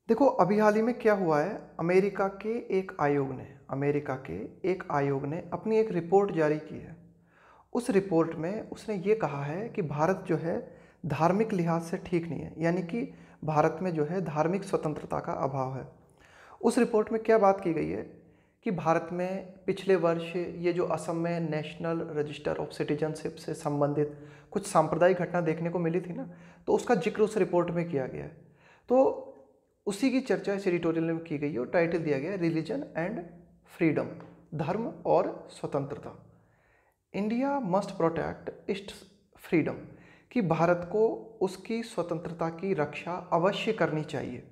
देखो अभी हाल ही में क्या हुआ है। अमेरिका के एक आयोग ने अपनी एक रिपोर्ट जारी की है। उस रिपोर्ट में उसने ये कहा है कि भारत जो है धार्मिक लिहाज से ठीक नहीं है, यानी कि भारत में जो है धार्मिक स्वतंत्रता का अभाव है। उस रिपोर्ट में क्या बात की गई है कि भारत में पिछले वर्ष ये जो असम में नेशनल रजिस्टर ऑफ सिटीजनशिप से संबंधित कुछ सांप्रदायिक घटना देखने को मिली थी ना, तो उसका जिक्र उस रिपोर्ट में किया गया है। तो उसी की चर्चा इस एडिटोरियल में की गई है और टाइटल दिया गया है रिलीजन एंड फ्रीडम, धर्म और स्वतंत्रता। India must protect it's freedom, कि भारत को उसकी स्वतंत्रता की रक्षा अवश्य करनी चाहिए।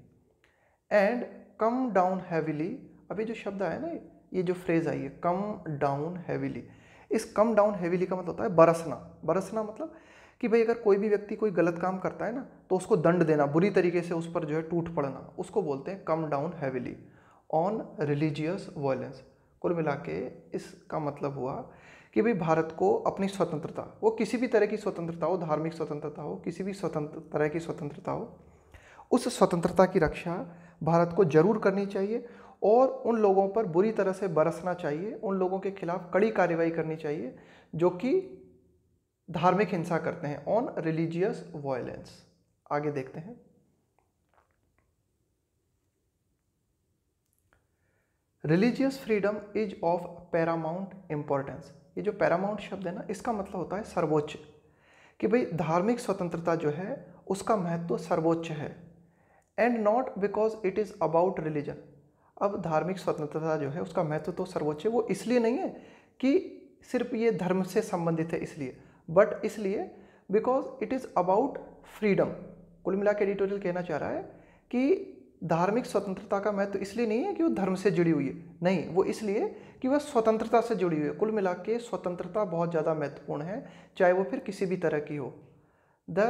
एंड कम डाउन हैविली, अभी जो शब्द आया ना, ये जो फ्रेज आई है कम डाउन हैविली, इस कम डाउन हैविली का मतलब होता है बरसना। बरसना मतलब कि भाई अगर कोई भी व्यक्ति कोई गलत काम करता है ना, तो उसको दंड देना, बुरी तरीके से उस पर जो है टूट पड़ना, उसको बोलते हैं come down heavily on religious violence. कुल मिला के इसका मतलब हुआ कि भाई भारत को अपनी स्वतंत्रता, वो किसी भी तरह की स्वतंत्रता हो, धार्मिक स्वतंत्रता हो, किसी भी तरह की स्वतंत्रता हो, उस स्वतंत्रता की रक्षा भारत को जरूर करनी चाहिए और उन लोगों पर बुरी तरह से बरसना चाहिए, उन लोगों के खिलाफ कड़ी कार्रवाई करनी चाहिए जो कि धार्मिक हिंसा करते हैं, ऑन रिलीजियस वायलेंस। आगे देखते हैं। Religious freedom is of Paramount importance. ये जो पैरामाउंट शब्द है ना, इसका मतलब होता है सर्वोच्च, कि भाई धार्मिक स्वतंत्रता जो है उसका महत्व सर्वोच्च है। And not because it is about religion. अब धार्मिक स्वतंत्रता जो है उसका महत्व तो सर्वोच्च है, वो इसलिए नहीं है कि सिर्फ ये धर्म से संबंधित है इसलिए, बट इसलिए because it is about freedom. कुल मिला के एडिटोरियल कहना चाह रहा है कि धार्मिक स्वतंत्रता का महत्व इसलिए नहीं है कि वो धर्म से जुड़ी हुई है, नहीं, वो इसलिए कि वह स्वतंत्रता से जुड़ी हुई है। कुल मिला के स्वतंत्रता बहुत ज़्यादा महत्वपूर्ण है, चाहे वो फिर किसी भी तरह की हो। द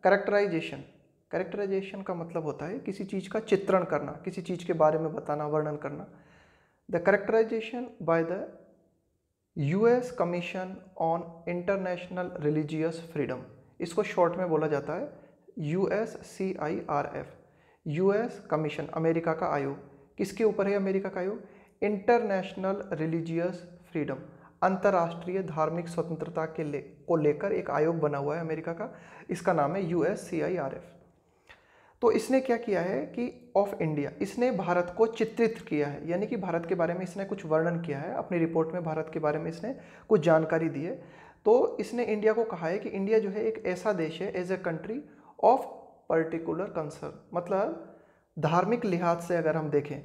कैरेक्टराइजेशन, कैरेक्टराइजेशन का मतलब होता है किसी चीज़ का चित्रण करना, किसी चीज़ के बारे में बताना, वर्णन करना। The characterization by the US Commission on International Religious Freedom, इसको शॉर्ट में बोला जाता है USCIRF। यूएस कमीशन, अमेरिका का आयोग, किसके ऊपर है अमेरिका का आयोग? इंटरनेशनल रिलीजियस फ्रीडम, अंतर्राष्ट्रीय धार्मिक स्वतंत्रता को लेकर एक आयोग बना हुआ है अमेरिका का, इसका नाम है USCIRF। तो इसने क्या किया है कि ऑफ इंडिया, इसने भारत को चित्रित किया है, यानी कि भारत के बारे में इसने कुछ वर्णन किया है अपनी रिपोर्ट में, भारत के बारे में इसने कुछ जानकारी दी है। तो इसने इंडिया को कहा है कि इंडिया जो है एक ऐसा देश है, as a country of particular concern, मतलब धार्मिक लिहाज से अगर हम देखें,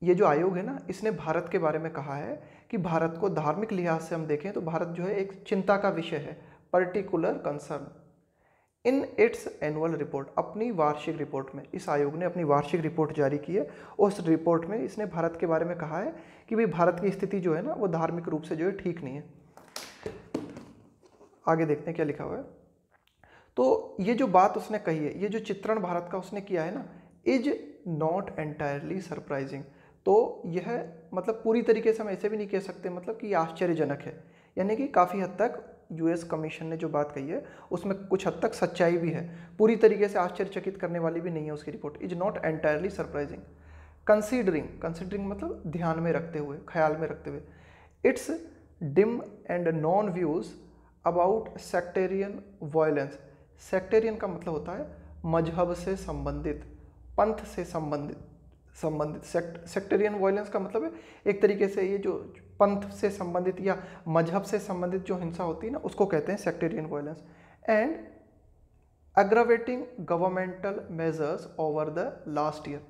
ये जो आयोग है ना, इसने भारत के बारे में कहा है कि भारत को धार्मिक लिहाज से हम देखें तो भारत जो है एक चिंता का विषय है, particular concern. In its annual report, अपनी वार्षिक रिपोर्ट में इस आयोग ने अपनी वार्षिक रिपोर्ट जारी की है। उस रिपोर्ट में इसने भारत के बारे में कहा है कि भाई भारत की स्थिति जो है ना, वो धार्मिक रूप से जो है ठीक नहीं है। आगे देखते हैं क्या लिखा हुआ है। तो ये जो बात उसने कही है, ये जो चित्रण भारत का उसने किया है ना, इज नॉट एंटायरली सरप्राइजिंग। तो यह मतलब पूरी तरीके से हम ऐसे भी नहीं कह सकते मतलब कि आश्चर्यजनक है, यानी कि काफ़ी हद तक यूएस कमीशन ने जो बात कही है उसमें कुछ हद तक सच्चाई भी है, पूरी तरीके से आश्चर्यचकित करने वाली भी नहीं है उसकी report. Is not entirely surprising considering, considering मतलब ध्यान में रखते हुए, ख्याल में रखते हुए, it's dim and non views about sectarian violence. Sectarian का मतलब होता है मजहब से संबंधित, पंथ से संबंधित सेक्टेरियन वायलेंस का मतलब है एक तरीके से ये जो पंथ से संबंधित या मजहब से संबंधित जो हिंसा होती है ना, उसको कहते हैं sectarian violence. And aggravating governmental measures over the last year.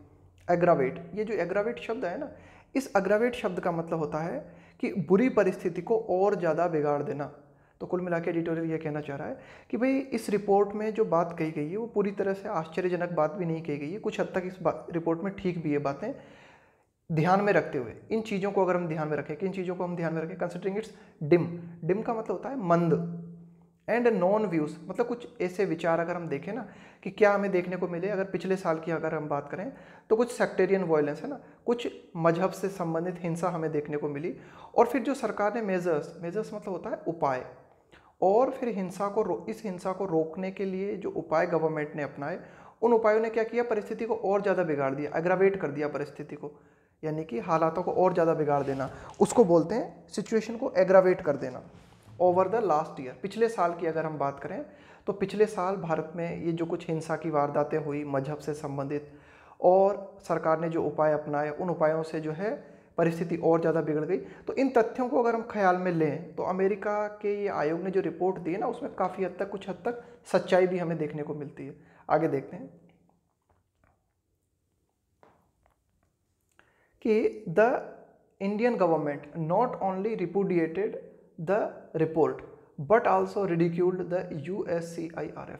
Aggravate, ये जो एग्रावेट शब्द है ना, इस एग्रावेट शब्द का मतलब होता है कि बुरी परिस्थिति को और ज़्यादा बिगाड़ देना। तो कुल मिला के एडिटोरियल ये कहना चाह रहा है कि भाई इस रिपोर्ट में जो बात कही गई है वो पूरी तरह से आश्चर्यजनक बात भी नहीं कही गई है, कुछ हद तक इस रिपोर्ट में ठीक भी है बातें, ध्यान में रखते हुए इन चीज़ों को अगर हम ध्यान में रखें, किन चीज़ों को हम ध्यान में रखें, कंसिडरिंग इट्स डिम, डिम का मतलब होता है मंद, एंड नॉन व्यूज़ मतलब कुछ ऐसे विचार अगर हम देखें ना कि क्या हमें देखने को मिले, अगर पिछले साल की अगर हम बात करें तो कुछ सेक्टेरियन वायलेंस है ना, कुछ मजहब से संबंधित हिंसा हमें देखने को मिली। और फिर जो सरकार ने मेजर्स, मेजर्स मतलब होता है उपाय, और फिर हिंसा को इस हिंसा को रोकने के लिए जो उपाय गवर्नमेंट ने अपनाए उन उपायों ने क्या किया, परिस्थिति को और ज़्यादा बिगाड़ दिया, एग्रावेट कर दिया परिस्थिति को, यानी कि हालातों को और ज़्यादा बिगाड़ देना, उसको बोलते हैं सिचुएशन को एग्रावेट कर देना। ओवर द लास्ट ईयर, पिछले साल की अगर हम बात करें तो पिछले साल भारत में ये जो कुछ हिंसा की वारदातें हुई मजहब से संबंधित, और सरकार ने जो उपाय अपनाए उन उपायों से जो है परिस्थिति और ज़्यादा बिगड़ गई। तो इन तथ्यों को अगर हम ख्याल में लें तो अमेरिका के ये आयोग ने जो रिपोर्ट दी है ना, उसमें काफ़ी हद तक, कुछ हद तक सच्चाई भी हमें देखने को मिलती है। आगे देखते हैं कि the Indian government not only repudiated the report but also ridiculed the USCIRF।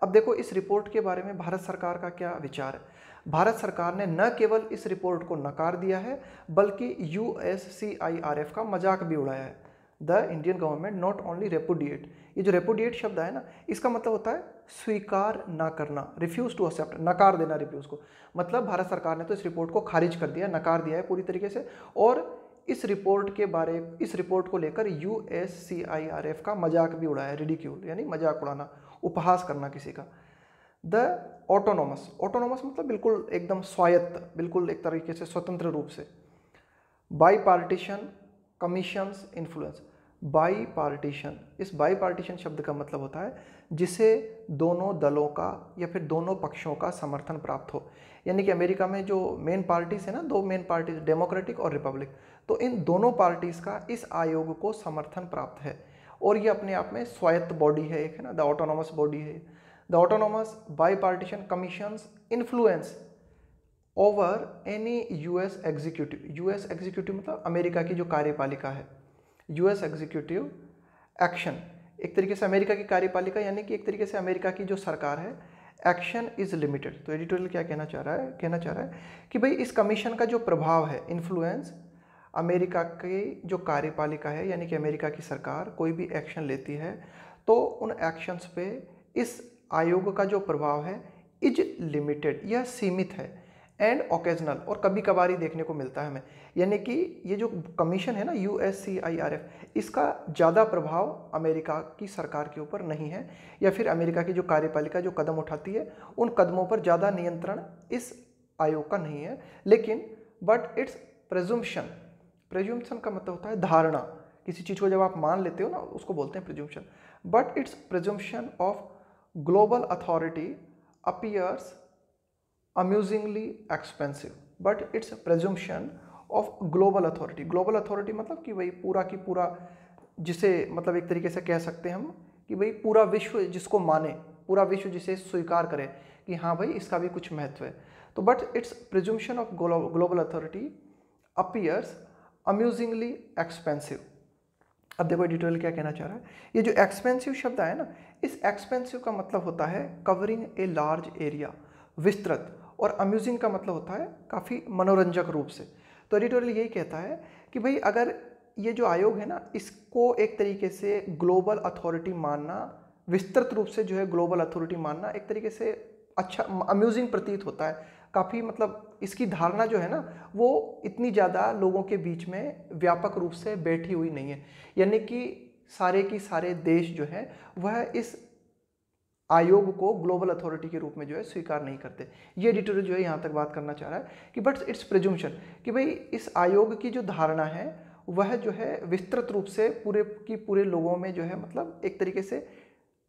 अब देखो इस रिपोर्ट के बारे में भारत सरकार का क्या विचार है। भारत सरकार ने न केवल इस रिपोर्ट को नकार दिया है बल्कि USCIRF का मजाक भी उड़ाया है। The Indian government not only repudiate, ये जो रेपुडिएट शब्द है ना, इसका मतलब होता है स्वीकार ना करना, रिफ्यूज टू एक्सेप्ट, नकार देना रिफ्यूज को। मतलब भारत सरकार ने तो इस रिपोर्ट को खारिज कर दिया, नकार दिया है पूरी तरीके से, और इस रिपोर्ट को लेकर USCIRF का मजाक भी उड़ाया, रिडिक्यूल यानी मजाक उड़ाना, उपहास करना किसी का। द ऑटोनोमस, ऑटोनोमस मतलब बिल्कुल एकदम स्वायत्त, बिल्कुल एक तरीके से स्वतंत्र रूप से। By partition commissions influence, by partition, इस बाई पार्टीशन शब्द का मतलब होता है जिसे दोनों दलों का या फिर दोनों पक्षों का समर्थन प्राप्त हो। यानी कि अमेरिका में जो मेन पार्टीज है ना, दो मेन पार्टीज, डेमोक्रेटिक और रिपब्लिक, तो इन दोनों पार्टीज का इस आयोग को समर्थन प्राप्त है, और ये अपने आप में स्वायत्त बॉडी है, एक है ना, द ऑटोनोमस बॉडी है। The autonomous by partition commissions influence over any US executive, US executive मतलब अमेरिका की जो कार्यपालिका है, US एग्जीक्यूटिव एक्शन, एक तरीके से अमेरिका की कार्यपालिका, यानी कि एक तरीके से अमेरिका की जो सरकार है, एक्शन इज लिमिटेड। तो एडिटोरियल क्या कहना चाह रहा है कि भाई इस कमीशन का जो प्रभाव है, इन्फ्लुएंस, अमेरिका की जो कार्यपालिका है यानी कि अमेरिका की सरकार कोई भी एक्शन लेती है तो उन एक्शंस पे इस आयोग का जो प्रभाव है इज लिमिटेड, यह सीमित है, एंड ओकेजनल, और कभी कभार ही देखने को मिलता है हमें। यानी कि ये जो कमीशन है ना USCIRF, इसका ज़्यादा प्रभाव अमेरिका की सरकार के ऊपर नहीं है, या फिर अमेरिका की जो कार्यपालिका जो कदम उठाती है उन कदमों पर ज़्यादा नियंत्रण इस आयोग का नहीं है। लेकिन बट इट्स प्रेजुम्पशन, प्रेजुम्पशन का मतलब होता है धारणा, किसी चीज़ को जब आप मान लेते हो ना उसको बोलते हैं presumption. But it's presumption of global authority appears amusingly expensive, but it's presumption of global authority, global authority मतलब कि भाई पूरा की पूरा, जिसे मतलब एक तरीके से कह सकते हैं हम कि भाई पूरा विश्व जिसको माने, पूरा विश्व जिसे स्वीकार करे कि हाँ भाई इसका भी कुछ महत्व है। तो but it's presumption of global authority appears amusingly expensive. अब देखो एडिटोरियल क्या कहना चाह रहा है, ये जो एक्सपेंसिव शब्द है ना, इस एक्सपेंसिव का मतलब होता है कवरिंग ए लार्ज एरिया, विस्तृत, और अम्यूजिंग का मतलब होता है काफ़ी मनोरंजक रूप से। तो एडिटोरियल यही कहता है कि भाई अगर ये जो आयोग है ना, इसको एक तरीके से ग्लोबल अथॉरिटी मानना, विस्तृत रूप से जो है ग्लोबल अथॉरिटी मानना एक तरीके से अच्छा, अम्यूजिंग प्रतीत होता है काफ़ी, मतलब इसकी धारणा जो है ना वो इतनी ज़्यादा लोगों के बीच में व्यापक रूप से बैठी हुई नहीं है। यानी कि सारे की सारे देश जो है वह इस आयोग को ग्लोबल अथॉरिटी के रूप में जो है स्वीकार नहीं करते। ये एडिटोरियल जो है यहाँ तक बात करना चाह रहा है कि बट इट्स प्रिजुम्पशन, कि भाई इस आयोग की जो धारणा है वह जो है विस्तृत रूप से पूरे की पूरे लोगों में जो है, मतलब एक तरीके से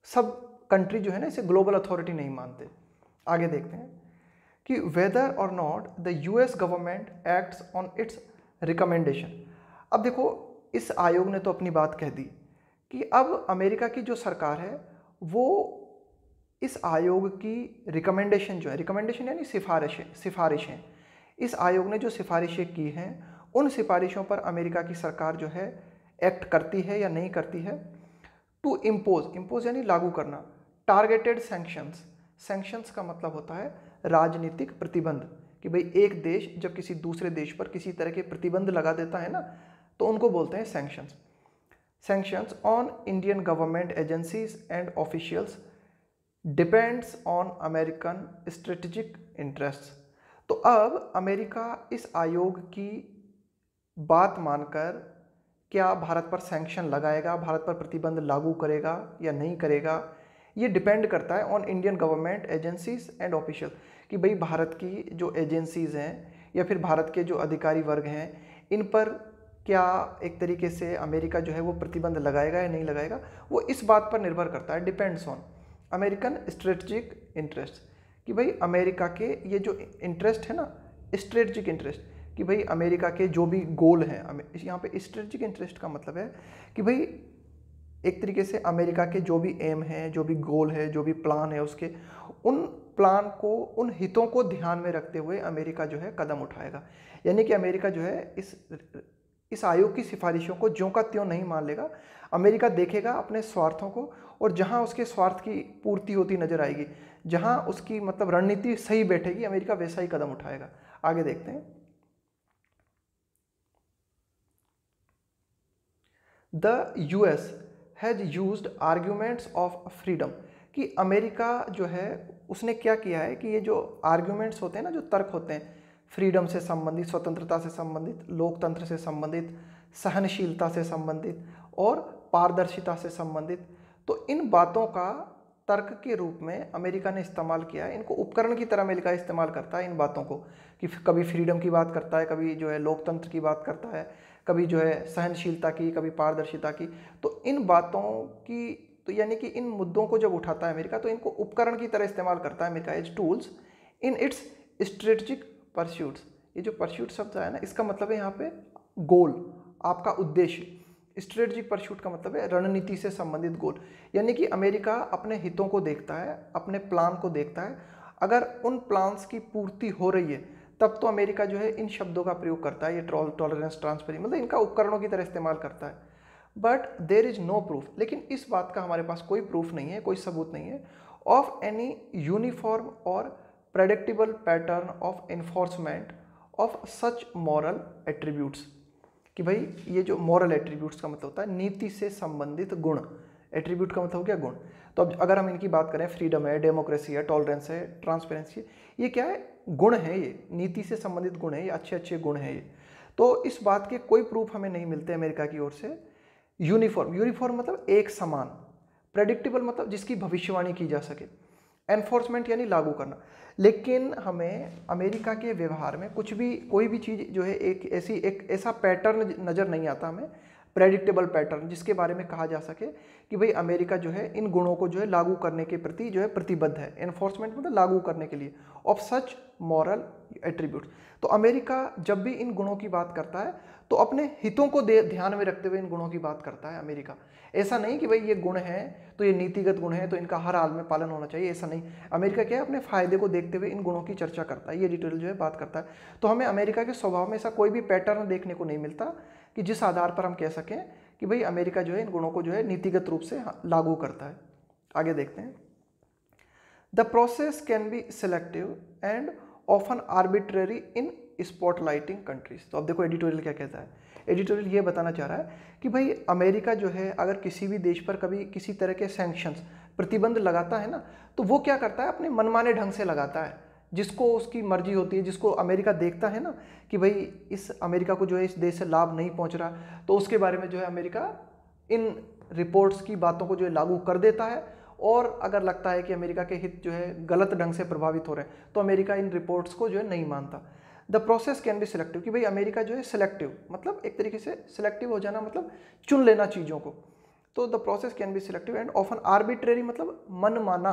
सब कंट्री जो है ना इसे ग्लोबल अथॉरिटी नहीं मानते। आगे देखते हैं कि वेदर और not the US government acts on it's recommendation. अब देखो इस आयोग ने तो अपनी बात कह दी कि अब अमेरिका की जो सरकार है वो इस आयोग की रिकमेंडेशन जो है, रिकमेंडेशन यानी सिफारिशें, इस आयोग ने जो सिफारिशें की हैं उन सिफारिशों पर अमेरिका की सरकार जो है एक्ट करती है या नहीं करती है। टू इम्पोज यानी लागू करना, टारगेटेड सैंक्शंस का मतलब होता है राजनीतिक प्रतिबंध, कि भाई एक देश जब किसी दूसरे देश पर किसी तरह के प्रतिबंध लगा देता है ना तो उनको बोलते हैं sanctions on Indian government agencies and officials depends on American strategic interest. तो अब अमेरिका इस आयोग की बात मानकर क्या भारत पर सैंक्शन लगाएगा, भारत पर प्रतिबंध लागू करेगा या नहीं करेगा, ये डिपेंड करता है on Indian government agencies and official, कि भाई भारत की जो एजेंसीज हैं या फिर भारत के जो अधिकारी वर्ग हैं इन पर क्या एक तरीके से अमेरिका जो है वो प्रतिबंध लगाएगा या नहीं लगाएगा, वो इस बात पर निर्भर करता है, depends on American strategic interest, कि भाई अमेरिका के ये जो इंटरेस्ट है ना, स्ट्रेटजिक इंटरेस्ट, कि भाई अमेरिका के जो भी गोल हैं, यहाँ पे स्ट्रेटजिक इंटरेस्ट का मतलब है कि भाई एक तरीके से अमेरिका के जो भी एम हैं, जो भी गोल है, जो भी प्लान है उसके, उन प्लान को, उन हितों को ध्यान में रखते हुए अमेरिका जो है कदम उठाएगा। यानी कि अमेरिका जो है इस आयोग की सिफारिशों को ज्यों का त्यों नहीं मान लेगा। अमेरिका देखेगा अपने स्वार्थों को, और जहां उसके स्वार्थ की पूर्ति होती नजर आएगी, जहां उसकी मतलब रणनीति सही बैठेगी, अमेरिका वैसा ही कदम उठाएगा। आगे देखते हैं। The US has used arguments of freedom, कि अमेरिका जो है उसने क्या किया है कि ये जो आर्ग्यूमेंट्स होते हैं ना, जो तर्क होते हैं फ्रीडम से संबंधित, स्वतंत्रता से संबंधित, लोकतंत्र से संबंधित, सहनशीलता से संबंधित और पारदर्शिता से संबंधित, तो इन बातों का तर्क के रूप में अमेरिका ने इस्तेमाल किया है। इनको उपकरण की तरह अमेरिका इस्तेमाल करता है इन बातों को, कि कभी फ्रीडम की बात करता है, कभी जो है लोकतंत्र की बात करता है, कभी जो है सहनशीलता की, कभी पारदर्शिता की। तो इन बातों की, तो यानी कि इन मुद्दों को जब उठाता है अमेरिका, तो इनको उपकरण की तरह इस्तेमाल करता है America as tools in its strategic pursuits. ये जो परस्यूट शब्द है ना, इसका मतलब है यहाँ पे गोल, आपका उद्देश्य। स्ट्रेटजिक परस्यूट का मतलब है रणनीति से संबंधित गोल, यानी कि अमेरिका अपने हितों को देखता है, अपने प्लान को देखता है। अगर उन प्लान्स की पूर्ति हो रही है तब तो अमेरिका जो है इन शब्दों का प्रयोग करता है, ये टॉलरेंस, ट्रांसपेरेंसी, मतलब इनका उपकरणों की तरह इस्तेमाल करता है। But there is no proof, लेकिन इस बात का हमारे पास कोई प्रूफ नहीं है, कोई सबूत नहीं है ऑफ एनी यूनिफॉर्म और predictable pattern of enforcement of such moral attributes, कि भाई ये जो मॉरल एट्रीब्यूट्स का मतलब होता है नीति से संबंधित गुण, एट्रीब्यूट का मतलब हो गया गुण। तो अब अगर हम इनकी बात करें, फ्रीडम है, डेमोक्रेसी है, टॉलरेंस है, ट्रांसपेरेंसी है, ये क्या है? गुण है, ये नीति से संबंधित गुण है, ये अच्छे अच्छे गुण है ये। तो इस बात के कोई प्रूफ हमें नहीं मिलते अमेरिका की ओर से। यूनिफॉर्म, यूनिफॉर्म मतलब एक समान, प्रेडिक्टेबल मतलब जिसकी भविष्यवाणी की जा सके, एनफोर्समेंट यानी लागू करना। लेकिन हमें अमेरिका के व्यवहार में कुछ भी, कोई भी चीज़ जो है एक ऐसा पैटर्न नज़र नहीं आता हमें, प्रेडिक्टेबल पैटर्न जिसके बारे में कहा जा सके कि भाई अमेरिका जो है इन गुणों को जो है लागू करने के प्रति जो है प्रतिबद्ध है। एनफोर्समेंट मतलब लागू करने के लिए, ऑफ सच मॉरल एट्रीब्यूट्स। तो अमेरिका जब भी इन गुणों की बात करता है तो अपने हितों को ध्यान में रखते हुए इन गुणों की बात करता है अमेरिका। ऐसा नहीं कि भाई ये गुण है तो ये नीतिगत गुण है तो इनका हर हाल में पालन होना चाहिए, ऐसा नहीं। अमेरिका क्या है, अपने फायदे को देखते हुए इन गुणों की चर्चा करता है, ये डिटेल जो है बात करता है। तो हमें अमेरिका के स्वभाव में ऐसा कोई भी पैटर्न देखने को नहीं मिलता कि जिस आधार पर हम कह सकें कि भाई अमेरिका जो है इन गुणों को जो है नीतिगत रूप से लागू करता है। आगे देखते हैं। The process can be selective and often arbitrary in spotlighting countries. तो अब देखो एडिटोरियल क्या कहता है। एडिटोरियल ये बताना चाह रहा है कि भाई अमेरिका जो है अगर किसी भी देश पर कभी किसी तरह के सैंक्शंस, प्रतिबंध लगाता है ना, तो वो क्या करता है, अपने मनमाने ढंग से लगाता है, जिसको उसकी मर्जी होती है, जिसको अमेरिका देखता है ना कि भाई इस अमेरिका को जो है इस देश से लाभ नहीं पहुंच रहा, तो उसके बारे में जो है अमेरिका इन रिपोर्ट्स की बातों को जो है लागू कर देता है। और अगर लगता है कि अमेरिका के हित जो है गलत ढंग से प्रभावित हो रहे हैं तो अमेरिका इन रिपोर्ट्स को जो है नहीं मानता। The process can be selective, कि भाई अमेरिका जो है सिलेक्टिव, मतलब एक तरीके से सिलेक्टिव हो जाना मतलब चुन लेना चीज़ों को। तो the process can be selective and often arbitrary मतलब मनमाना,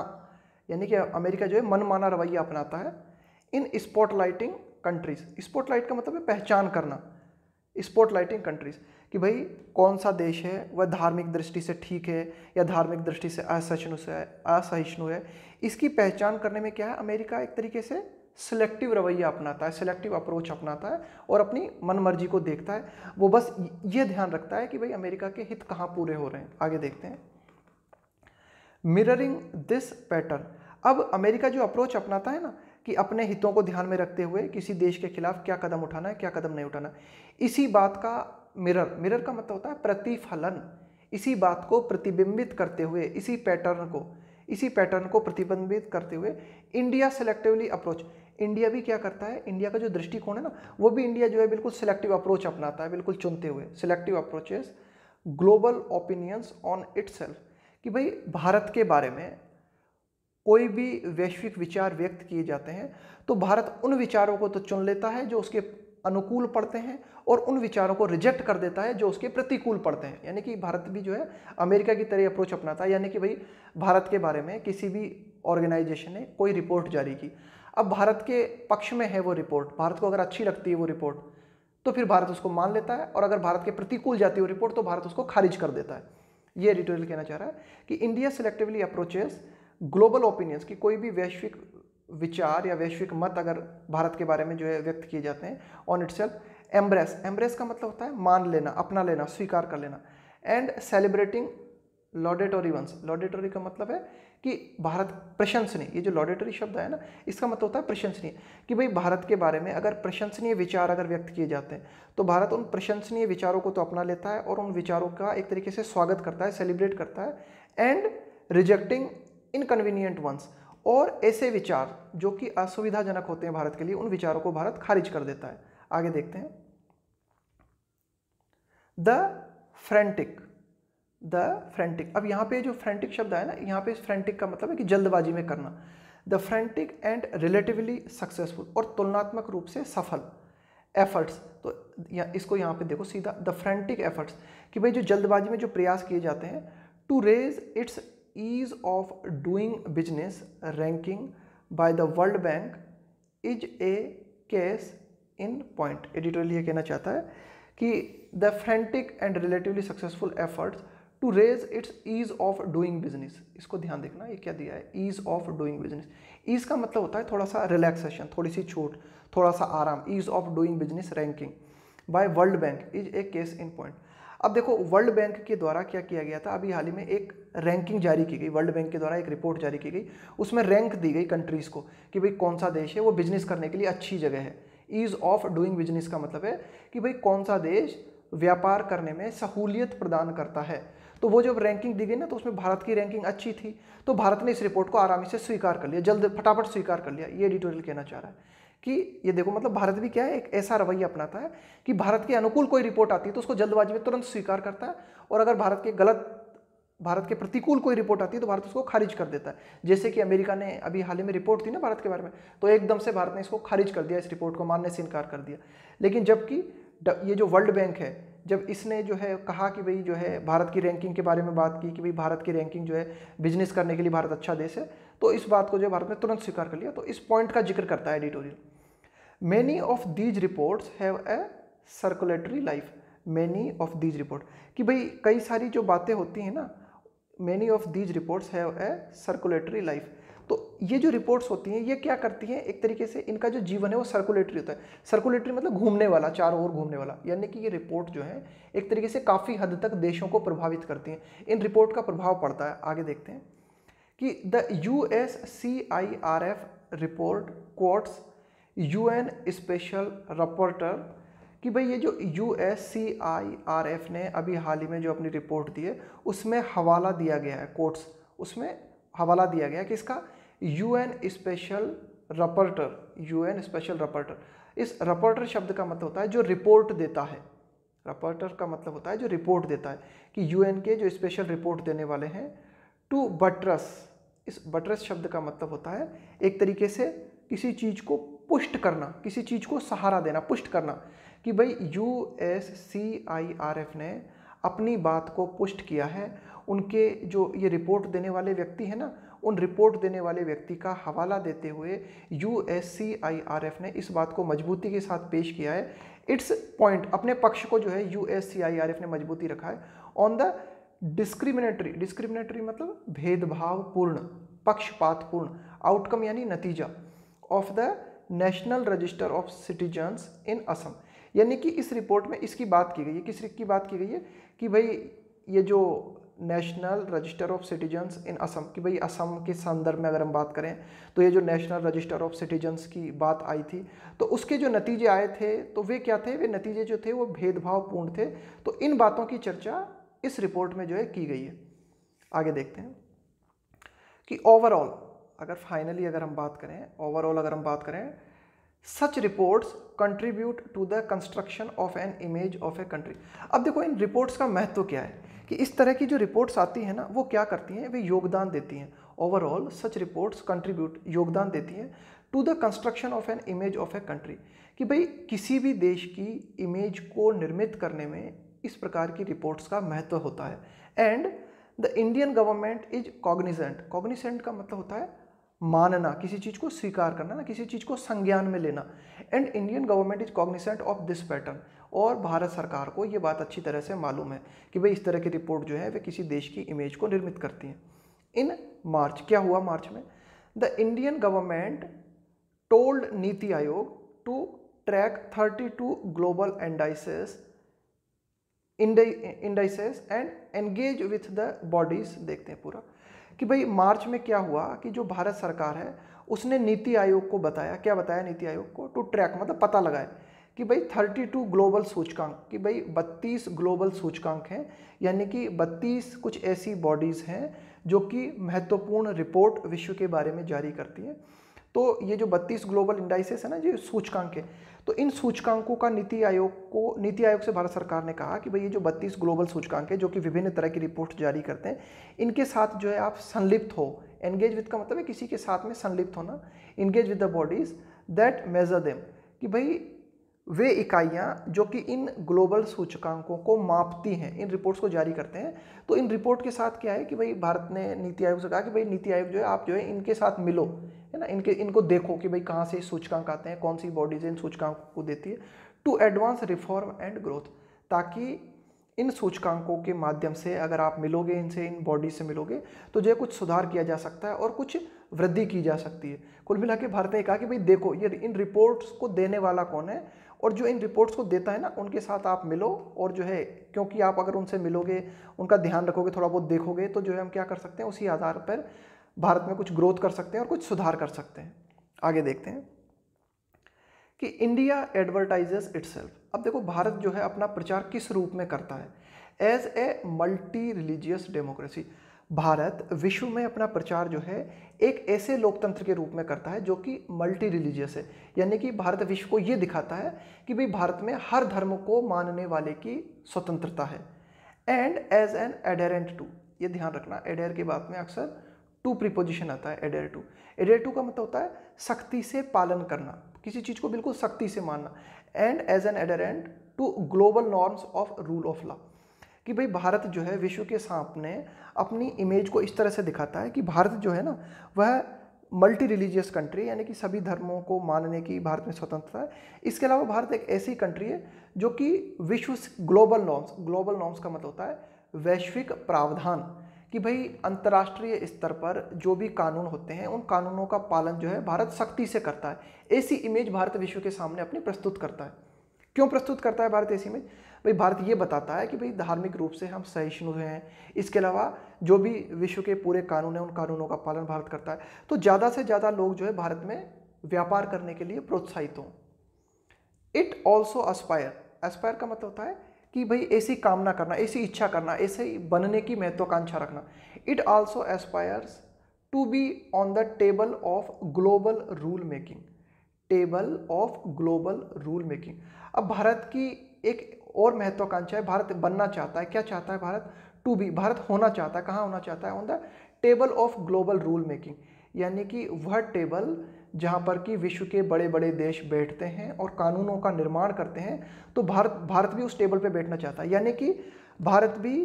यानी कि अमेरिका जो है मनमाना रवैया अपनाता है इन स्पॉटलाइटिंग कंट्रीज। स्पॉटलाइट का मतलब है पहचान करना, स्पॉटलाइटिंग कंट्रीज, कि भाई कौन सा देश है वह धार्मिक दृष्टि से ठीक है या धार्मिक दृष्टि से असहिष्णु है, इसकी पहचान करने में क्या है, अमेरिका एक तरीके से सिलेक्टिव रवैया अपनाता है, सिलेक्टिव अप्रोच अपनाता है और अपनी मनमर्जी को देखता है। वो बस ये ध्यान रखता है कि भाई अमेरिका के हित कहाँ पूरे हो रहे हैं। आगे देखते हैं। मिररिंग दिस पैटर्न, अब अमेरिका जो अप्रोच अपनाता है ना कि अपने हितों को ध्यान में रखते हुए किसी देश के खिलाफ क्या कदम उठाना है, क्या कदम नहीं उठाना, इसी बात का मिरर का मतलब होता है प्रतिफलन, इसी बात को प्रतिबिंबित करते हुए, इसी पैटर्न को प्रतिबिंबित करते हुए इंडिया सिलेक्टिवली अप्रोच, इंडिया भी क्या करता है, इंडिया का जो दृष्टिकोण है ना, वो भी इंडिया जो है बिल्कुल सिलेक्टिव अप्रोच अपनाता है, बिल्कुल चुनते हुए। Selective approaches global opinions on itself, कि भाई भारत के बारे में कोई भी वैश्विक विचार व्यक्त किए जाते हैं तो भारत उन विचारों को तो चुन लेता है जो उसके अनुकूल पड़ते हैं और उन विचारों को रिजेक्ट कर देता है जो उसके प्रतिकूल पड़ते हैं। यानी कि भारत भी जो है अमेरिका की तरह अप्रोच अपनाता है। यानी कि भाई भारत के बारे में किसी भी ऑर्गेनाइजेशन ने कोई रिपोर्ट जारी की, अब भारत के पक्ष में है वो रिपोर्ट, भारत को अगर अच्छी लगती है वो रिपोर्ट तो फिर भारत उसको मान लेता है, और अगर भारत के प्रतिकूल जाती है वो रिपोर्ट तो भारत उसको खारिज कर देता है। ये एडिटोरियल कहना चाह रहा है कि India selectively approaches global opinions, की कोई भी वैश्विक विचार या वैश्विक मत अगर भारत के बारे में जो है व्यक्त किए जाते हैं ऑन इटसेल्फ, एम्ब्रेस, एम्ब्रेस का मतलब होता है मान लेना, अपना लेना, स्वीकार कर लेना, एंड सेलिब्रेटिंग लॉडेटरी वंस, लॉडेटरी का मतलब है कि भारत प्रशंसनीय, ये जो लॉडेटरी शब्द है ना इसका मतलब होता है प्रशंसनीय, कि भाई भारत के बारे में अगर प्रशंसनीय विचार अगर व्यक्त किए जाते हैं तो भारत उन प्रशंसनीय विचारों को तो अपना लेता है और उन विचारों का एक तरीके से स्वागत करता है, सेलिब्रेट करता है, एंड रिजेक्टिंग इनकन्वीनियंट वंस, और ऐसे विचार जो कि असुविधाजनक होते हैं भारत के लिए उन विचारों को भारत खारिज कर देता है। आगे देखते हैं। द फ्रेंटिक, द फ्रेंटिक, अब यहाँ पे जो फ्रेंटिक शब्द है ना, यहाँ पे फ्रेंटिक का मतलब है कि जल्दबाजी में करना। The frantic and relatively successful, और तुलनात्मक रूप से सफल एफर्ट्स, तो इसको यहाँ पे देखो सीधा, द फ्रेंटिक एफर्ट्स, कि भाई जो जल्दबाजी में जो प्रयास किए जाते हैं, to raise its ease of doing business ranking by the World Bank is a case in point. Editorial ये कहना चाहता है कि the frantic and relatively successful efforts to raise its ease of doing business, इसको ध्यान देखना, ये क्या दिया है, ease of doing business. Ease का मतलब होता है थोड़ा सा रिलैक्सेशन, थोड़ी सी छूट, थोड़ा सा आराम। Ease of doing business ranking by World Bank is a case in point. अब देखो वर्ल्ड बैंक के द्वारा क्या किया गया था, अभी हाल ही में एक रैंकिंग जारी की गई, वर्ल्ड बैंक के द्वारा एक रिपोर्ट जारी की गई, उसमें रैंक दी गई कंट्रीज़ को कि भाई कौन सा देश है वो बिजनेस करने के लिए अच्छी जगह है। ईज ऑफ डूइंग बिजनेस का मतलब है कि भाई कौन सा देश व्यापार करने में सहूलियत प्रदान करता है। तो वो जब रैंकिंग दी गई ना तो उसमें भारत की रैंकिंग अच्छी थी, तो भारत ने इस रिपोर्ट को आरामी से स्वीकार कर लिया, जल्द फटाफट स्वीकार कर लिया। ये एडिटोरियल कहना चाह रहा है कि ये देखो मतलब भारत भी क्या है, एक ऐसा रवैया अपनाता है कि भारत के अनुकूल कोई रिपोर्ट आती है तो उसको जल्दबाजी में तुरंत स्वीकार करता है, और अगर भारत के प्रतिकूल कोई रिपोर्ट आती है तो भारत उसको खारिज कर देता है। जैसे कि अमेरिका ने अभी हाल ही में रिपोर्ट थी ना भारत के बारे में, तो एकदम से भारत ने इसको खारिज कर दिया, इस रिपोर्ट को मानने से इनकार कर दिया। लेकिन जबकि ये जो वर्ल्ड बैंक है, जब इसने जो है कहा कि भाई जो है भारत की रैंकिंग के बारे में बात की कि भाई भारत की रैंकिंग जो है बिजनेस करने के लिए भारत अच्छा देश है, तो इस बात को जो भारत ने तुरंत स्वीकार कर लिया। तो इस पॉइंट का जिक्र करता है editorial. Many of these reports have a circulatory life, many of these report, कि भाई कई सारी जो बातें होती हैं ना, many of these reports have a circulatory life, तो ये जो रिपोर्ट्स होती हैं ये क्या करती हैं, एक तरीके से इनका जो जीवन है वो सर्कुलेटरी होता है। सर्कुलेटरी मतलब घूमने वाला, चारों ओर घूमने वाला, यानी कि ये रिपोर्ट जो है एक तरीके से काफ़ी हद तक देशों को प्रभावित करती हैं, इन रिपोर्ट का प्रभाव पड़ता है। आगे देखते हैं कि the USCIRF report quotes UN special reporter, कि भाई ये जो USCIRF ने अभी हाल ही में जो अपनी रिपोर्ट दी है उसमें हवाला दिया गया है, कोट्स, उसमें हवाला दिया गया कि इसका UN special reporter, UN special reporter, इस रिपोर्टर शब्द का मतलब होता है जो रिपोर्ट देता है, रिपोर्टर का मतलब होता है जो रिपोर्ट देता है, कि UN के जो स्पेशल रिपोर्ट देने वाले हैं। टू बटरस, इस बटरस शब्द का मतलब होता है एक तरीके से किसी चीज़ को पुष्ट करना, किसी चीज़ को सहारा देना, पुष्ट करना, कि भाई USCIRF ने अपनी बात को पुष्ट किया है, उनके जो ये रिपोर्ट देने वाले व्यक्ति हैं ना, उन रिपोर्ट देने वाले व्यक्ति का हवाला देते हुए USCIRF ने इस बात को मजबूती के साथ पेश किया है। इट्स पॉइंट, अपने पक्ष को जो है USCIRF ने मजबूती रखा है ऑन द डिस्क्रिमिनेटरी, डिस्क्रिमिनेटरी मतलब भेदभावपूर्ण, पक्षपातपूर्ण, आउटकम यानी नतीजा, of the national register of citizens इन असम, यानी कि इस रिपोर्ट में इसकी बात की गई है, किसकी बात की गई है, कि भाई ये जो नेशनल रजिस्टर ऑफ सिटीजन्स इन असम, कि भाई असम के संदर्भ में अगर हम बात करें तो ये जो नेशनल रजिस्टर ऑफ सिटीजन्स की बात आई थी, तो उसके जो नतीजे आए थे तो वे क्या थे, वे नतीजे जो थे वो भेदभावपूर्ण थे। तो इन बातों की चर्चा इस रिपोर्ट में जो है की गई है। आगे देखते हैं कि ओवरऑल, अगर फाइनली अगर हम बात करें, ओवरऑल अगर हम बात करें, such reports contribute to the construction of an image of a country. अब देखो इन रिपोर्ट्स का महत्व क्या है, कि इस तरह की जो रिपोर्ट्स आती हैं ना वो क्या करती हैं, वे योगदान देती हैं, ओवरऑल सच रिपोर्ट्स कंट्रीब्यूट, योगदान देती हैं to the construction of an image of a country, कि भाई किसी भी देश की इमेज को निर्मित करने में इस प्रकार की रिपोर्ट्स का महत्व होता है। And the Indian government is Cognizant, Cognizant का मतलब होता है मानना, किसी चीज़ को स्वीकार करना ना, किसी चीज़ को संज्ञान में लेना। And Indian government is Cognizant of this pattern, और भारत सरकार को ये बात अच्छी तरह से मालूम है कि भाई इस तरह की रिपोर्ट जो है वे किसी देश की इमेज को निर्मित करती हैं। इन मार्च क्या हुआ, मार्च में the Indian government told NITI Aayog to track 32 global indices and engage with the bodies. देखते हैं पूरा कि भाई मार्च में क्या हुआ कि जो भारत सरकार है उसने नीति आयोग को बताया, क्या बताया नीति आयोग को, टू ट्रैक मतलब पता लगाए कि भाई 32 ग्लोबल सूचकांक, कि भाई 32 ग्लोबल सूचकांक हैं, यानी कि 32 कुछ ऐसी बॉडीज़ हैं जो कि महत्वपूर्ण रिपोर्ट विश्व के बारे में जारी करती हैं। तो ये जो 32 ग्लोबल इंडाइसेस है ना, जो सूचकांक है, तो इन सूचकांकों का नीति आयोग से भारत सरकार ने कहा कि भाई ये जो 32 ग्लोबल सूचकांक है जो कि विभिन्न तरह की रिपोर्ट जारी करते हैं, इनके साथ जो है आप संलिप्त हो। एंगेज विद का मतलब है किसी के साथ में संलिप्त होना। Engage with the bodies that measure them, कि भाई वे इकाइयाँ जो कि इन ग्लोबल सूचकांकों को मापती हैं, इन रिपोर्ट्स को जारी करते हैं। तो इन रिपोर्ट के साथ क्या है कि भाई भारत ने नीति आयोग से कहा कि भाई नीति आयोग जो है आप जो है इनके साथ मिलो, है ना, इनको देखो कि भाई कहाँ से सूचकांक आते हैं, कौन सी बॉडीज इन सूचकांकों को देती है, to advance reform and growth, ताकि इन सूचकांकों के माध्यम से अगर आप मिलोगे इनसे, इन बॉडी से मिलोगे, तो जो है कुछ सुधार किया जा सकता है और कुछ वृद्धि की जा सकती है। कुल मिला के भारत ने कहा कि भाई देखो ये इन रिपोर्ट्स को देने वाला कौन है, और जो इन रिपोर्ट्स को देता है ना उनके साथ आप मिलो, और जो है क्योंकि आप अगर उनसे मिलोगे, उनका ध्यान रखोगे, थोड़ा बहुत देखोगे, तो जो है हम क्या कर सकते हैं, उसी आधार पर भारत में कुछ ग्रोथ कर सकते हैं और कुछ सुधार कर सकते हैं। आगे देखते हैं कि इंडिया एडवर्टाइजेस इटसेल्फ। अब देखो भारत जो है अपना प्रचार किस रूप में करता है, as a multi religious democracy. Bharat विश्व में अपना प्रचार जो है एक ऐसे लोकतंत्र के रूप में करता है जो कि मल्टी रिलीजियस है, यानी कि भारत विश्व को ये दिखाता है कि भाई भारत में हर धर्म को मानने वाले की स्वतंत्रता है। And as an adherent to, ये ध्यान रखना, एडेयर के बाद में अक्सर टू प्रीपोजिशन आता है, एडेयर टू। एडेयर टू का मतलब होता है सख्ती से पालन करना, किसी चीज़ को बिल्कुल सख्ती से मानना। And as an adherent to global norms of rule of law, कि भाई भारत जो है विश्व के सामने अपनी इमेज को इस तरह से दिखाता है कि भारत जो है ना वह मल्टी रिलीजियस कंट्री, यानी कि सभी धर्मों को मानने की भारत में स्वतंत्रता है। इसके अलावा भारत एक ऐसी कंट्री है जो कि विश्व ग्लोबल नॉर्म्स का मतलब होता है वैश्विक प्रावधान, कि भाई अंतर्राष्ट्रीय स्तर पर जो भी कानून होते हैं उन कानूनों का पालन जो है भारत सख्ती से करता है। ऐसी इमेज भारत विश्व के सामने अपनी प्रस्तुत करता है। क्यों प्रस्तुत करता है भारत ऐसी इमेज? भाई भारत ये बताता है कि भाई धार्मिक रूप से हम सहिष्णु हैं, इसके अलावा जो भी विश्व के पूरे कानून हैं उन कानूनों का पालन भारत करता है, तो ज़्यादा से ज़्यादा लोग जो है भारत में व्यापार करने के लिए प्रोत्साहित हों। इट ऑल्सो एस्पायर का मतलब होता है कि भाई ऐसी कामना करना, ऐसी इच्छा करना, ऐसे बनने की महत्वाकांक्षा रखना। It also aspires to be on the table of global rule making, table of global rule making. अब भारत की एक और महत्वाकांक्षा है, भारत बनना चाहता है, क्या चाहता है भारत? टू बी, भारत होना चाहता है, कहाँ होना चाहता है? On the table of global rule making, यानी कि वह टेबल जहाँ पर कि विश्व के बड़े बड़े देश बैठते हैं और कानूनों का निर्माण करते हैं, तो भारत भी उस टेबल पे बैठना चाहता है। यानी कि भारत भी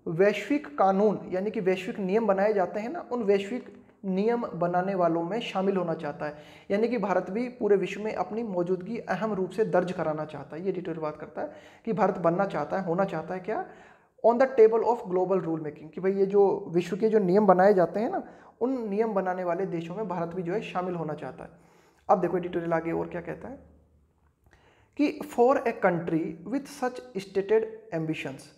वैश्विक कानून, यानी कि वैश्विक नियम बनाए जाते हैं ना, उन वैश्विक नियम बनाने वालों में शामिल होना चाहता है। यानी कि भारत भी पूरे विश्व में अपनी मौजूदगी अहम रूप से दर्ज कराना चाहता है। ये डिटेल बात करता है कि भारत बनना चाहता है, होना चाहता है क्या? On the table of global rule making, कि भाई ये जो विश्व के जो नियम बनाए जाते हैं ना, उन नियम बनाने वाले देशों में भारत भी जो है शामिल होना चाहता है। अब देखो एडिटोरियल आगे और क्या कहता है कि for a country with such stated ambitions,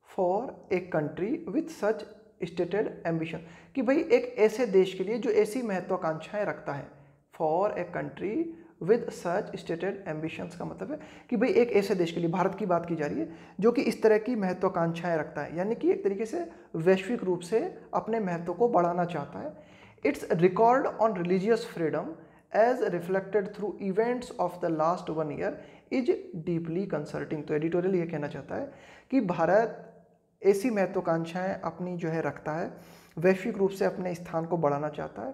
for a country with such stated ambition, कि भाई एक ऐसे देश के लिए जो ऐसी महत्वाकांक्षाएं रखता है। For a country with such stated ambitions का मतलब है कि भाई एक ऐसे देश के लिए, भारत की बात की जा रही है, जो कि इस तरह की महत्वाकांक्षाएं रखता है, यानी कि एक तरीके से वैश्विक रूप से अपने महत्व को बढ़ाना चाहता है। Its record on religious freedom as reflected through events of the last 1 year is deeply concerning. तो एडिटोरियल ये कहना चाहता है कि भारत ऐसी महत्वाकांक्षाएं अपनी जो है रखता है वैश्विक रूप से अपने स्थान को बढ़ाना चाहता है।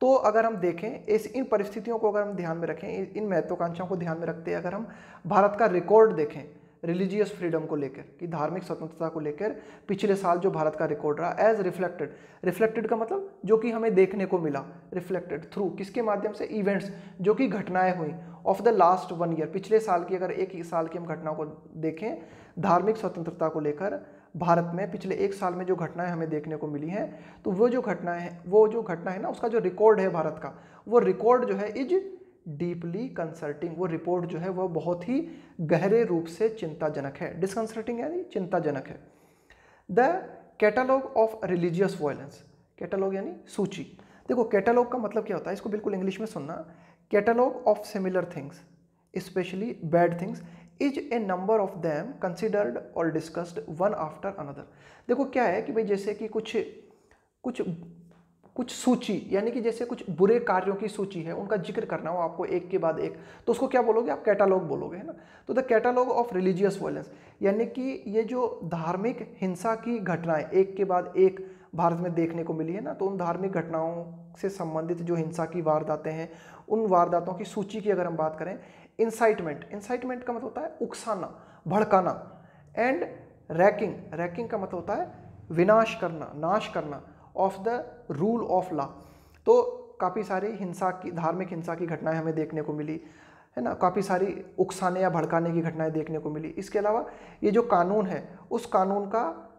तो अगर हम देखें इन परिस्थितियों को अगर हम ध्यान में रखें, इन महत्वाकांक्षाओं को ध्यान में रखते हैं, अगर हम भारत का रिकॉर्ड देखें रिलीजियस फ्रीडम को लेकर, कि धार्मिक स्वतंत्रता को लेकर पिछले साल जो भारत का रिकॉर्ड रहा, एज रिफ्लेक्टेड का मतलब जो कि हमें देखने को मिला, रिफ्लेक्टेड थ्रू किसके माध्यम से, इवेंट्स, जो कि घटनाएं हुई ऑफ द लास्ट 1 ईयर, पिछले साल की अगर एक ही साल की हम घटनाओं को देखें धार्मिक स्वतंत्रता को लेकर भारत में पिछले 1 साल में जो घटनाएं हमें देखने को मिली हैं, तो वो जो घटना है ना, उसका जो रिकॉर्ड है भारत का, वो रिकॉर्ड जो है इज डीपली कंसर्टिंग, वो रिपोर्ट जो है वो बहुत ही गहरे रूप से चिंताजनक है। डिसकंसर्टिंग यानी चिंताजनक है। The catalogue of religious violence, catalogue यानी सूची। देखो कैटलॉग का मतलब क्या होता है, इसको बिल्कुल इंग्लिश में सुनना। Catalogue of similar things specially bad things is a number of them considered और डिस्कस्ड वन आफ्टर अनदर। देखो क्या है कि भाई जैसे कि कुछ सूची, यानी कि जैसे कुछ बुरे कार्यों की सूची है, उनका जिक्र करना हो आपको एक के बाद एक, तो उसको क्या बोलोगे आप, कैटालॉग बोलोगे, है ना। तो the catalogue of religious violence, यानी कि ये जो धार्मिक हिंसा की घटनाएं एक के बाद एक भारत में देखने को मिली है ना, तो उन धार्मिक घटनाओं से संबंधित जो हिंसा की वारदातें हैं, उन वारदातों की सूची की अगर हम बात करें, इंसाइटमेंट का मतलब होता है उकसाना, भड़काना, एंड रैकिंग का मतलब होता है विनाश करना, नाश करना, of the rule of law. तो काफ़ी सारी धार्मिक हिंसा की घटनाएं हमें देखने को मिली है ना, काफ़ी सारी उकसाने या भड़काने की घटनाएं देखने को मिली। इसके अलावा ये जो कानून है, उस कानून का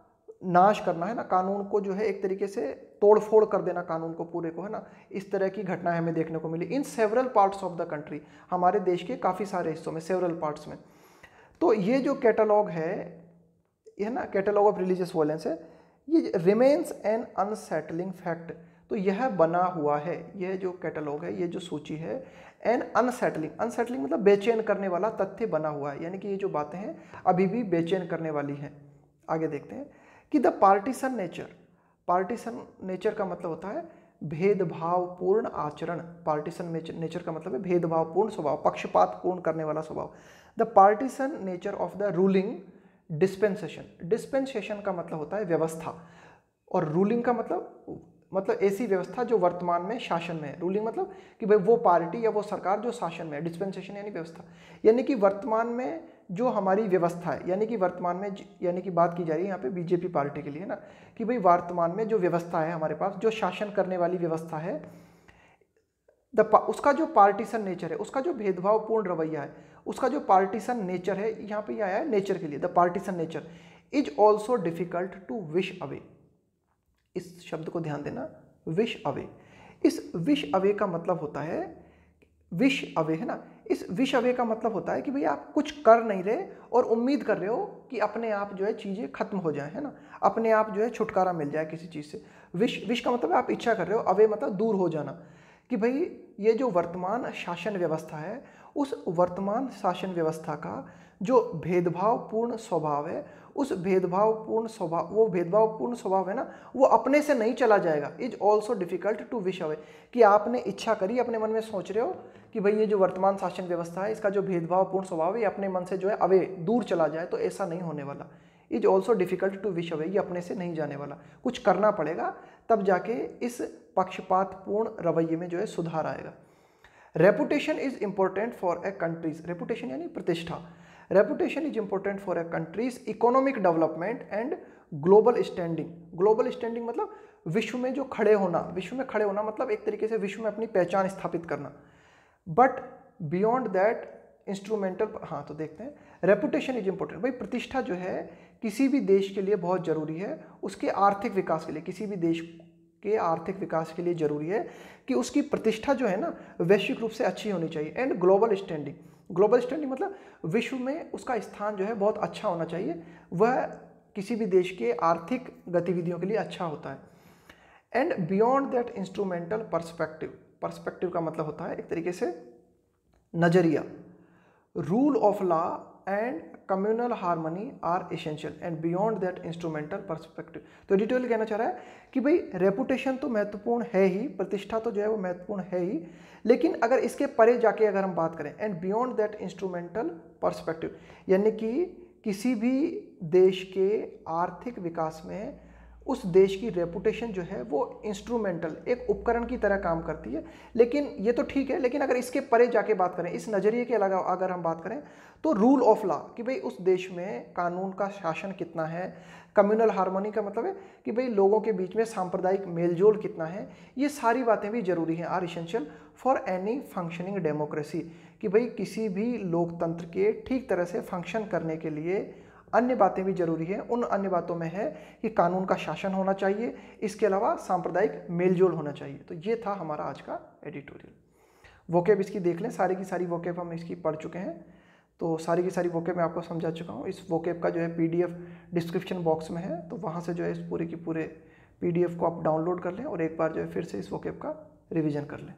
नाश करना है ना, कानून को जो है एक तरीके से तोड़ फोड़ कर देना कानून को पूरे को, है ना, इस तरह की घटनाएं हमें देखने को मिली in several parts of the country, हमारे देश के काफ़ी सारे हिस्सों में, सेवरल पार्ट्स में। तो ये जो कैटलॉग है ना, कैटलॉग ऑफ रिलीजियस वायलेंस है, ये रिमेन्स एन अनसेटलिंग फैक्ट। तो यह बना हुआ है, यह जो कैटलॉग है, ये जो सूची है, एन अनसेटलिंग मतलब बेचैन करने वाला तथ्य बना हुआ है, यानी कि ये जो बातें हैं अभी भी बेचैन करने वाली हैं। आगे देखते हैं कि द पार्टीशन नेचर का मतलब होता है भेदभावपूर्ण आचरण। पार्टीशन नेचर का मतलब है भेदभावपूर्ण स्वभाव, पक्षपातपूर्ण करने वाला स्वभाव। The partition nature of the ruling dispensation का मतलब होता है व्यवस्था, और रूलिंग का मतलब ऐसी व्यवस्था जो वर्तमान में शासन में है। रूलिंग मतलब कि भाई वो पार्टी या वो सरकार जो शासन में है, डिस्पेंसेशन यानी व्यवस्था, यानी कि वर्तमान में जो हमारी व्यवस्था है, यानी कि वर्तमान में, यानी कि बात की जा रही है यहाँ पे बीजेपी पार्टी के लिए ना, कि भाई वर्तमान में जो व्यवस्था है हमारे पास, जो शासन करने वाली व्यवस्था है, उसका जो पार्टीशन नेचर है, उसका जो भेदभावपूर्ण रवैया है, उसका जो पार्टीशन नेचर है, यहाँ पे आया है नेचर के लिए, the partition nature is also difficult to wish away. इस शब्द को ध्यान देना, विश अवे। इस विश अवे का मतलब होता है, विश अवे है ना, इस विश अवे का मतलब होता है कि भाई आप कुछ कर नहीं रहे और उम्मीद कर रहे हो कि अपने आप जो है चीज़ें खत्म हो जाए, है ना, अपने आप जो है छुटकारा मिल जाए किसी चीज़ से। विश का मतलब आप इच्छा कर रहे हो, अवे मतलब दूर हो जाना, कि भाई ये जो वर्तमान शासन व्यवस्था है, उस वर्तमान शासन व्यवस्था का जो भेदभावपूर्ण स्वभाव है, उस भेदभावपूर्ण स्वभाव है ना, वो अपने से नहीं चला जाएगा। Is also difficult to wish away, कि आपने इच्छा करी, अपने मन में सोच रहे हो कि भाई ये जो वर्तमान शासन व्यवस्था है, इसका जो भेदभावपूर्ण स्वभाव है, ये अपने मन से जो है अवे दूर चला जाए, तो ऐसा नहीं होने वाला। Is also difficult to wish away, ये अपने से नहीं जाने वाला, कुछ करना पड़ेगा, तब जाके इस पक्षपातपूर्ण रवैये में जो है सुधार आएगा। Reputation is important for a countries, reputation यानी प्रतिष्ठा, reputation is important for a countries economic development and global standing मतलब विश्व में जो खड़े होना, विश्व में खड़े होना मतलब एक तरीके से विश्व में अपनी पहचान स्थापित करना। बट बियॉन्ड दैट इंस्ट्रूमेंटल, हाँ तो देखते हैं, रेपुटेशन इज इंपॉर्टेंट, भाई प्रतिष्ठा जो है किसी भी देश के लिए बहुत जरूरी है, उसके आर्थिक विकास के लिए, किसी भी देश के आर्थिक विकास के लिए जरूरी है कि उसकी प्रतिष्ठा जो है ना वैश्विक रूप से अच्छी होनी चाहिए। एंड ग्लोबल स्टैंडिंग मतलब विश्व में उसका स्थान जो है बहुत अच्छा होना चाहिए, वह किसी भी देश के आर्थिक गतिविधियों के लिए अच्छा होता है। And beyond that instrumental perspective का मतलब होता है एक तरीके से नजरिया। Rule of law and communal harmony are essential and beyond that instrumental perspective. तो डिटेल कहना चाह रहा है कि भाई रेपुटेशन तो महत्वपूर्ण है ही, प्रतिष्ठा तो जो है वो महत्वपूर्ण है ही, लेकिन अगर इसके परे जाके अगर हम बात करें, and beyond that instrumental perspective, यानी कि किसी भी देश के आर्थिक विकास में उस देश की रेपुटेशन जो है वो इंस्ट्रूमेंटल, एक उपकरण की तरह काम करती है। लेकिन ये तो ठीक है, लेकिन अगर इसके परे जाके बात करें, इस नज़रिए के अलावा अगर हम बात करें तो रूल ऑफ लॉ, कि भाई उस देश में कानून का शासन कितना है, कम्युनल हार्मोनी का मतलब है कि भाई लोगों के बीच में सांप्रदायिक मेलजोल कितना है, ये सारी बातें भी जरूरी हैं, are essential for any functioning democracy, कि भाई किसी भी लोकतंत्र के ठीक तरह से फंक्शन करने के लिए अन्य बातें भी जरूरी है। उन अन्य बातों में है कि कानून का शासन होना चाहिए, इसके अलावा सांप्रदायिक मेलजोल होना चाहिए। तो ये था हमारा आज का एडिटोरियल। वोकेब इसकी देख लें, सारी की सारी वोकेब हम इसकी पढ़ चुके हैं, तो सारी की सारी वोकेब मैं आपको समझा चुका हूँ। इस वोकेब का जो है PDF डिस्क्रिप्शन बॉक्स में है, तो वहाँ से जो है इस पूरे की पूरे PDF को आप डाउनलोड कर लें और एक बार जो है फिर से इस वोकेब का रिवीजन कर लें।